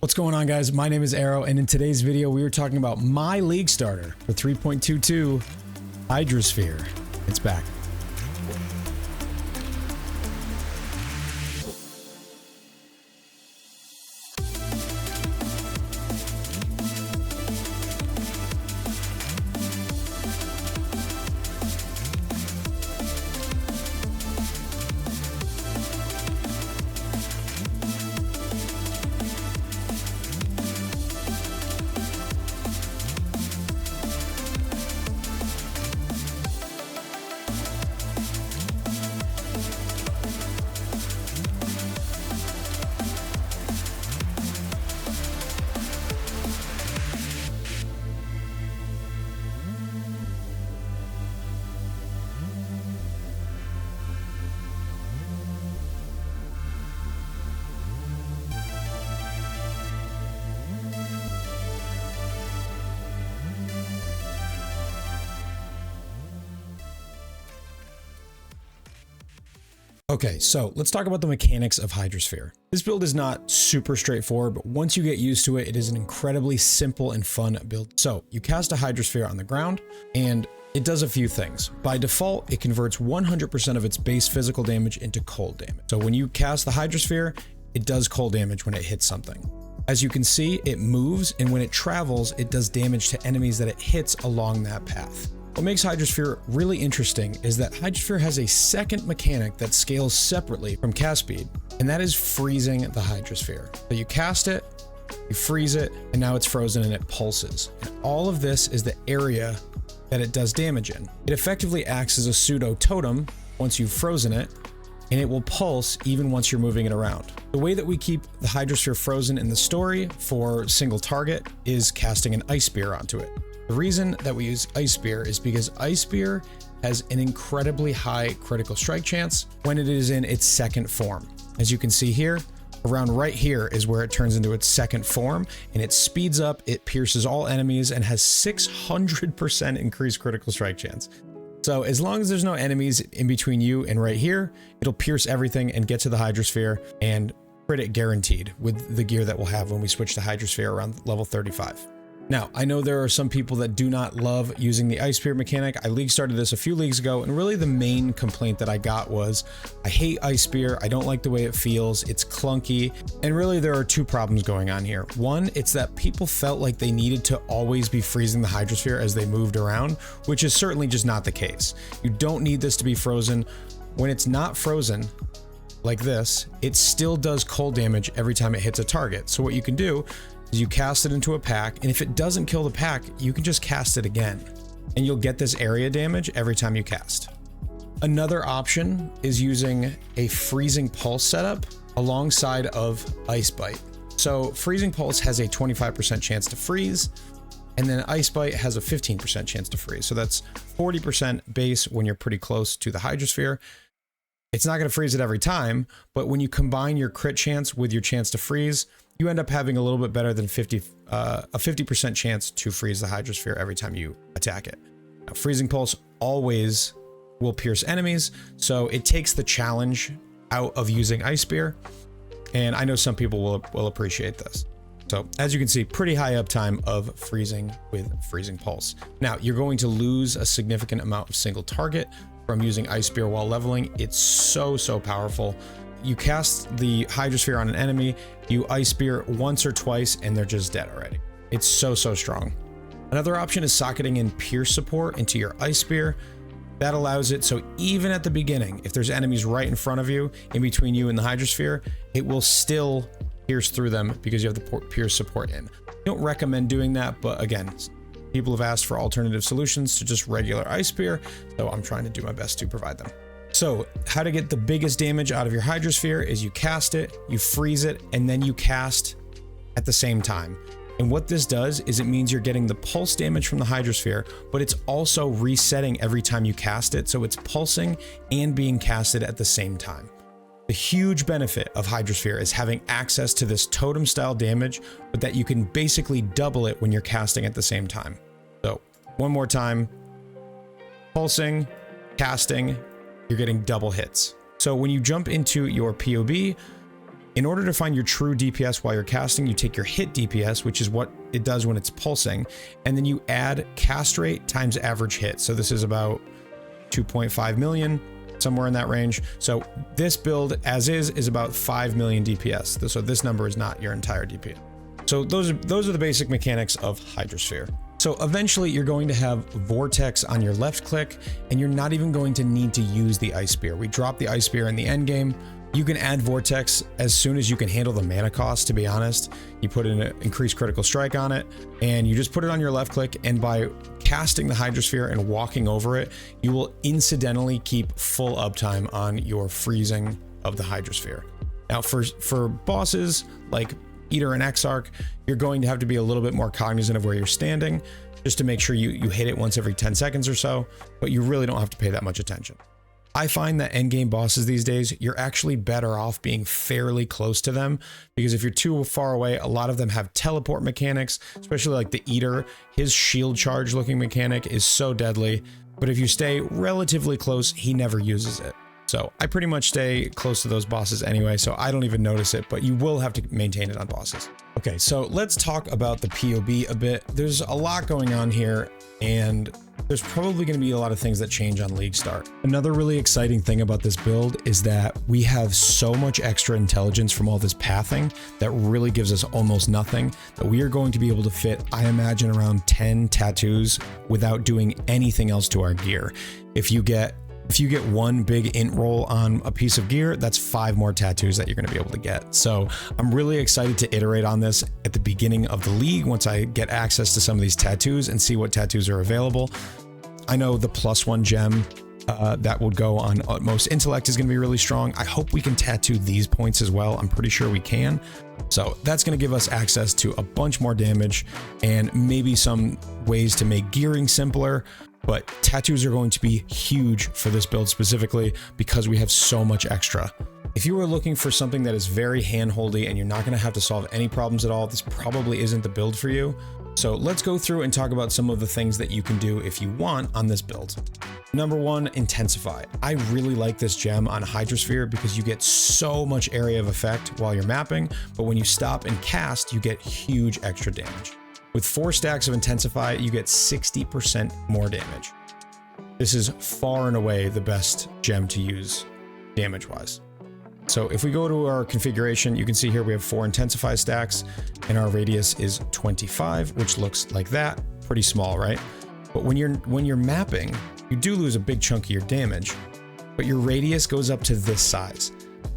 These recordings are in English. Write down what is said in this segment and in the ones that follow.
What's going on, guys? My name is Arrow, and in today's video we were talking about my league starter for 3.22 Hydrosphere. It's back. Okay, so let's talk about the mechanics of Hydrosphere. This build is not super straightforward, but once you get used to it, it is an incredibly simple and fun build. So you cast a Hydrosphere on the ground, and it does a few things. By default, it converts 100% of its base physical damage into cold damage. So when you cast the Hydrosphere, it does cold damage when it hits something. As you can see, it moves, and when it travels, it does damage to enemies that it hits along that path. What makes Hydrosphere really interesting is that Hydrosphere has a second mechanic that scales separately from cast speed, and that is freezing the Hydrosphere. So you cast it, you freeze it, and now it's frozen and it pulses. And all of this is the area that it does damage in. It effectively acts as a pseudo totem once you've frozen it, and it will pulse even once you're moving it around. The way that we keep the Hydrosphere frozen in the story for single target is casting an Ice Spear onto it. The reason that we use Ice Spear is because Ice Spear has an incredibly high critical strike chance when it is in its second form. As you can see here, around right here is where it turns into its second form, and it speeds up, it pierces all enemies, and has 600% increased critical strike chance. So as long as there's no enemies in between you and right here, it'll pierce everything and get to the Hydrosphere, and crit it guaranteed with the gear that we'll have when we switch to Hydrosphere around level 35. Now, I know there are some people that do not love using the Ice Spear mechanic. I league started this a few leagues ago, and really the main complaint that I got was, I hate Ice Spear, I don't like the way it feels, it's clunky, and really there are two problems going on here. One, it's that people felt like they needed to always be freezing the Hydrosphere as they moved around, which is certainly just not the case. You don't need this to be frozen. When it's not frozen, like this, it still does cold damage every time it hits a target. So what you can do is you cast it into a pack, and if it doesn't kill the pack, you can just cast it again, and you'll get this area damage every time you cast. Another option is using a Freezing Pulse setup alongside of Ice Bite. So Freezing Pulse has a 25% chance to freeze, and then Ice Bite has a 15% chance to freeze. So that's 40% base when you're pretty close to the Hydrosphere. It's not going to freeze it every time, but when you combine your crit chance with your chance to freeze, you end up having a little bit better than a 50% chance to freeze the Hydrosphere every time you attack it. Now, Freezing Pulse always will pierce enemies, so it takes the challenge out of using Ice Spear, and I know some people will appreciate this. So as you can see, pretty high uptime of freezing with Freezing Pulse. Now, you're going to lose a significant amount of single target from using Ice Spear while leveling. It's so powerful. You cast the Hydrosphere on an enemy, you Ice Spear once or twice, and they're just dead already. It's so strong. Another option is socketing in Pierce support into your Ice Spear. That allows it so even at the beginning, if there's enemies right in front of you, in between you and the Hydrosphere, it will still pierce through them because you have the Pierce support in. I don't recommend doing that, but again, people have asked for alternative solutions to just regular Ice Spear, so I'm trying to do my best to provide them. So how to get the biggest damage out of your Hydrosphere is you cast it, you freeze it, and then you cast at the same time. And what this does is it means you're getting the pulse damage from the Hydrosphere, but it's also resetting every time you cast it, so it's pulsing and being casted at the same time. The huge benefit of Hydrosphere is having access to this totem style damage, but that you can basically double it when you're casting at the same time. So one more time, pulsing, casting, you're getting double hits. So when you jump into your PoE, In order to find your true DPS while you're casting, you take your hit DPS, which is what it does when it's pulsing, and then you add cast rate times average hit. So this is about 2.5 million, somewhere in that range. So this build as is about 5 million DPS. So this number is not your entire DPS. So those are the basic mechanics of Hydrosphere. So eventually you're going to have Vortex on your left click, and you're not even going to need to use the Ice Spear. We dropped the Ice Spear in the end game. You can add Vortex as soon as you can handle the mana cost, to be honest. You put in an increased critical strike on it, and you just put it on your left click, and by casting the Hydrosphere and walking over it, you will incidentally keep full uptime on your freezing of the Hydrosphere. Now for bosses like Eater and Exarch, you're going to have to be a little bit more cognizant of where you're standing, just to make sure you hit it once every 10 seconds or so, but you really don't have to pay that much attention. I find that endgame bosses these days, you're actually better off being fairly close to them, because if you're too far away, a lot of them have teleport mechanics, especially like the Eater. His shield charge looking mechanic is so deadly, but if you stay relatively close, he never uses it. So I pretty much stay close to those bosses anyway, so I don't even notice it, but you will have to maintain it on bosses. Okay, so let's talk about the PoB a bit. There's a lot going on here, and there's probably going to be a lot of things that change on League Start. Another really exciting thing about this build is that we have so much extra intelligence from all this pathing that really gives us almost nothing, that we are going to be able to fit, I imagine, around 10 tattoos without doing anything else to our gear. If you get one big int roll on a piece of gear, that's 5 more tattoos that you're going to be able to get. So I'm really excited to iterate on this at the beginning of the league once I get access to some of these tattoos and see what tattoos are available. I know the +1 gem that would go on Utmost Intellect is going to be really strong. I hope we can tattoo these points as well. I'm pretty sure we can. So that's going to give us access to a bunch more damage and maybe some ways to make gearing simpler. But tattoos are going to be huge for this build specifically because we have so much extra. If you are looking for something that is very handholdy and you're not going to have to solve any problems at all, this probably isn't the build for you. So let's go through and talk about some of the things that you can do if you want on this build. Number 1, Intensify. I really like this gem on Hydrosphere because you get so much area of effect while you're mapping, but when you stop and cast, you get huge extra damage. With 4 stacks of Intensify, you get 60% more damage. This is far and away the best gem to use damage-wise. So if we go to our configuration, you can see here we have 4 Intensify stacks, and our radius is 25, which looks like that. Pretty small, right? But when you're mapping, you do lose a big chunk of your damage, but your radius goes up to this size.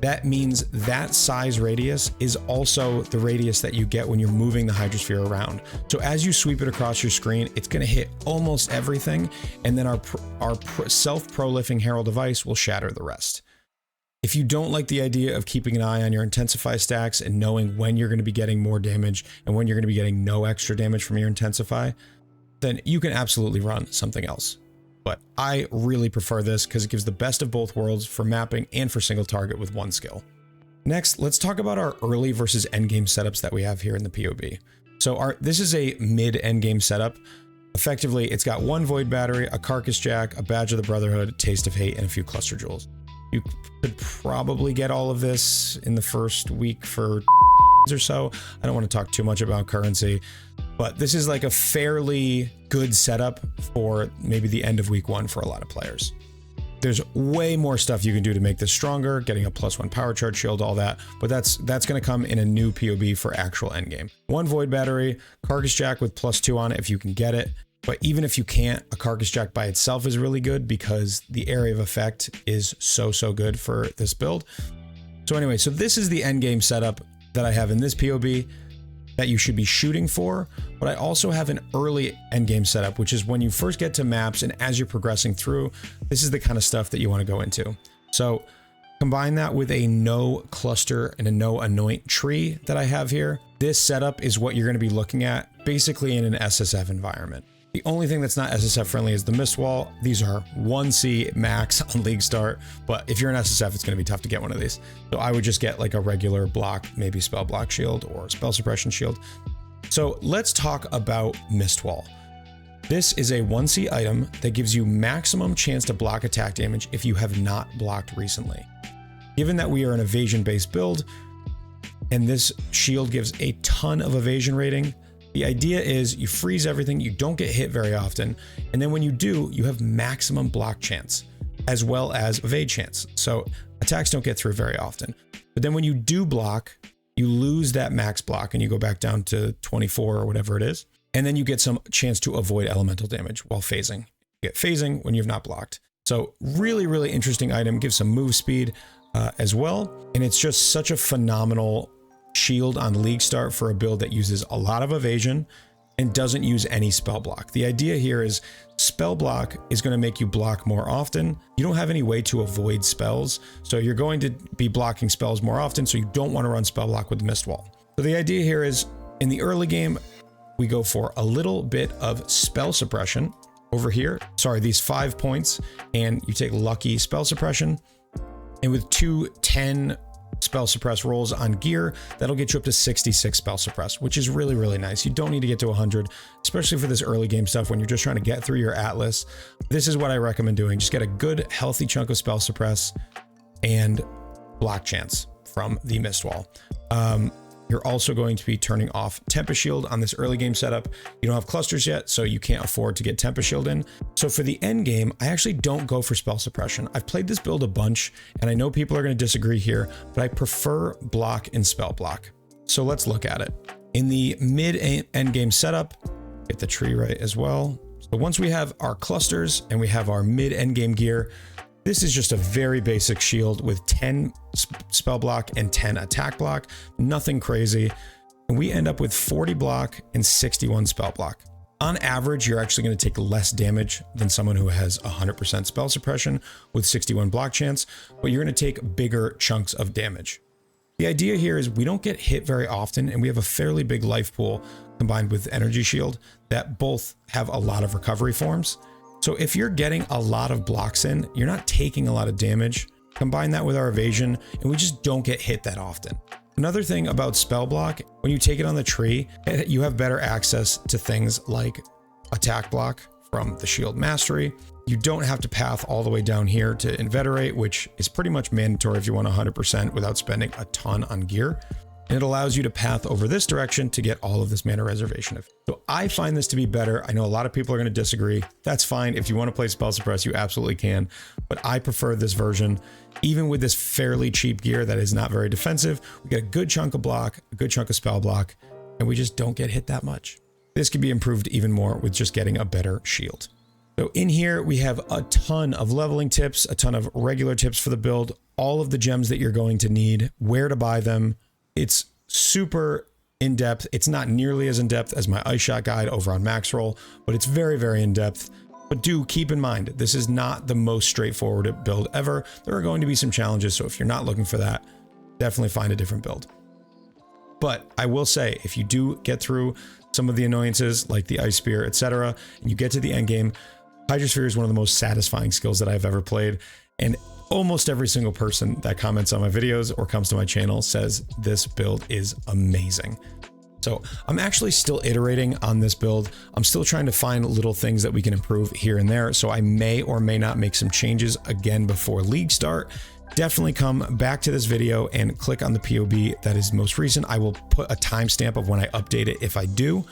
That means that size radius is also the radius that you get when you're moving the Hydrosphere around. So as you sweep it across your screen, it's going to hit almost everything, and then our self-prolifing Herald device will shatter the rest. If you don't like the idea of keeping an eye on your Intensify stacks and knowing when you're going to be getting more damage and when you're going to be getting no extra damage from your Intensify, then you can absolutely run something else. But I really prefer this because it gives the best of both worlds for mapping and for single target with 1 skill. Next, let's talk about our early versus endgame setups that we have here in the PoB. So this is a mid-endgame setup. Effectively, it's got 1 Void Battery, a Carcass Jack, a Badge of the Brotherhood, Taste of Hate, and a few Cluster Jewels. You could probably get all of this in the first week for or so. I don't want to talk too much about currency, but this is like a fairly good setup for maybe the end of week 1 for a lot of players. There's way more stuff you can do to make this stronger, getting a +1 power charge shield, all that, but that's going to come in a new PoB for actual endgame. 1 Void Battery, Carcass Jack with +2 on it if you can get it. But even if you can't, a Carcass Jack by itself is really good because the area of effect is so good for this build. So anyway, so this is the endgame setup that I have in this PoB that you should be shooting for, but I also have an early endgame setup, which is when you first get to maps and as you're progressing through, this is the kind of stuff that you want to go into. So combine that with a no cluster and a no anoint tree that I have here. This setup is what you're going to be looking at basically in an SSF environment. The only thing that's not SSF friendly is the Mist Wall. These are 1C max on League Start, but if you're an SSF, it's going to be tough to get one of these. So I would just get like a regular block, maybe spell block shield or spell suppression shield. So let's talk about Mist Wall. This is a 1C item that gives you maximum chance to block attack damage if you have not blocked recently. Given that we are an evasion-based build, and this shield gives a ton of evasion rating. The idea is you freeze everything, you don't get hit very often, and then when you do, you have maximum block chance as well as evade chance. So attacks don't get through very often. But then when you do block, you lose that max block and you go back down to 24 or whatever it is. And then you get some chance to avoid elemental damage while phasing. You get phasing when you've not blocked. So really, really interesting item. Gives some move speed as well. And it's just such a phenomenal shield on League Start for a build that uses a lot of evasion and doesn't use any spell block. The idea here is spell block is going to make you block more often. You don't have any way to avoid spells, so you're going to be blocking spells more often, so you don't want to run spell block with the Mist Wall. So the idea here is in the early game, we go for a little bit of spell suppression over here. Sorry, these 5 points, and you take lucky spell suppression. And with 2 spell suppress rolls on gear, that'll get you up to 66 spell suppress, which is really, really nice. You don't need to get to 100, especially for this early game stuff when you're just trying to get through your Atlas. This is what I recommend doing. Just get a good, healthy chunk of spell suppress and block chance from the Mist Wall. You're also going to be turning off Tempest Shield on this early game setup. You don't have clusters yet, so you can't afford to get Tempest Shield in. So for the end game, I actually don't go for spell suppression. I've played this build a bunch, and I know people are going to disagree here, but I prefer block and spell block. So let's look at it. In the mid end game setup, get the tree right as well. So once we have our clusters and we have our mid end game gear, this is just a very basic shield with 10 spell block and 10 attack block, nothing crazy. And we end up with 40 block and 61 spell block. On average, you're actually going to take less damage than someone who has 100% spell suppression with 61 block chance, but you're going to take bigger chunks of damage. The idea here is we don't get hit very often, and we have a fairly big life pool combined with energy shield that both have a lot of recovery forms. So if you're getting a lot of blocks in, you're not taking a lot of damage. Combine that with our evasion, and we just don't get hit that often. Another thing about spell block, when you take it on the tree, you have better access to things like attack block from the shield mastery. You don't have to path all the way down here to inveterate, which is pretty much mandatory if you want 100% without spending a ton on gear. And it allows you to path over this direction to get all of this mana reservation. So I find this to be better. I know a lot of people are going to disagree. That's fine. If you want to play spell suppress, you absolutely can. But I prefer this version. Even with this fairly cheap gear that is not very defensive, we get a good chunk of block, a good chunk of spell block, and we just don't get hit that much. This could be improved even more with just getting a better shield. So in here, we have a ton of leveling tips, a ton of regular tips for the build, all of the gems that you're going to need, where to buy them. It's super in-depth. It's not nearly as in-depth as my ice shot guide over on Maxroll, but it's very, very in-depth. But do keep in mind, this is not the most straightforward build ever. There are going to be some challenges, so if you're not looking for that, definitely find a different build. But I will say, if you do get through some of the annoyances like the ice spear, etc., and you get to the end game, Hydrosphere is one of the most satisfying skills that I've ever played. And almost every single person that comments on my videos or comes to my channel says this build is amazing. So I'm actually still iterating on this build. I'm still trying to find little things that we can improve here and there. So I may or may not make some changes again before League start. Definitely come back to this video and click on the POB that is most recent. I will put a timestamp of when I update it if I do.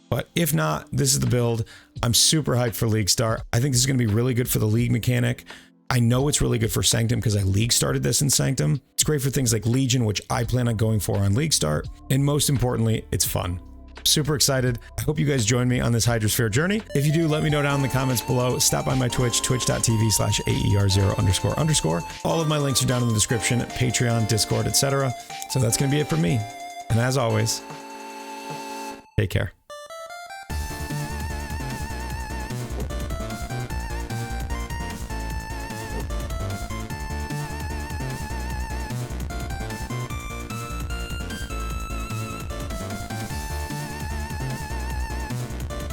But if not, this is the build. I'm super hyped for League start. I think this is going to be really good for the League mechanic. I know it's really good for Sanctum because I League started this in Sanctum. It's great for things like Legion, which I plan on going for on League start. And most importantly, it's fun. Super excited. I hope you guys join me on this Hydrosphere journey. If you do, let me know down in the comments below. Stop by my Twitch, twitch.tv/AER0__. All of my links are down in the description, Patreon, Discord, etc. So that's going to be it for me. And as always, take care.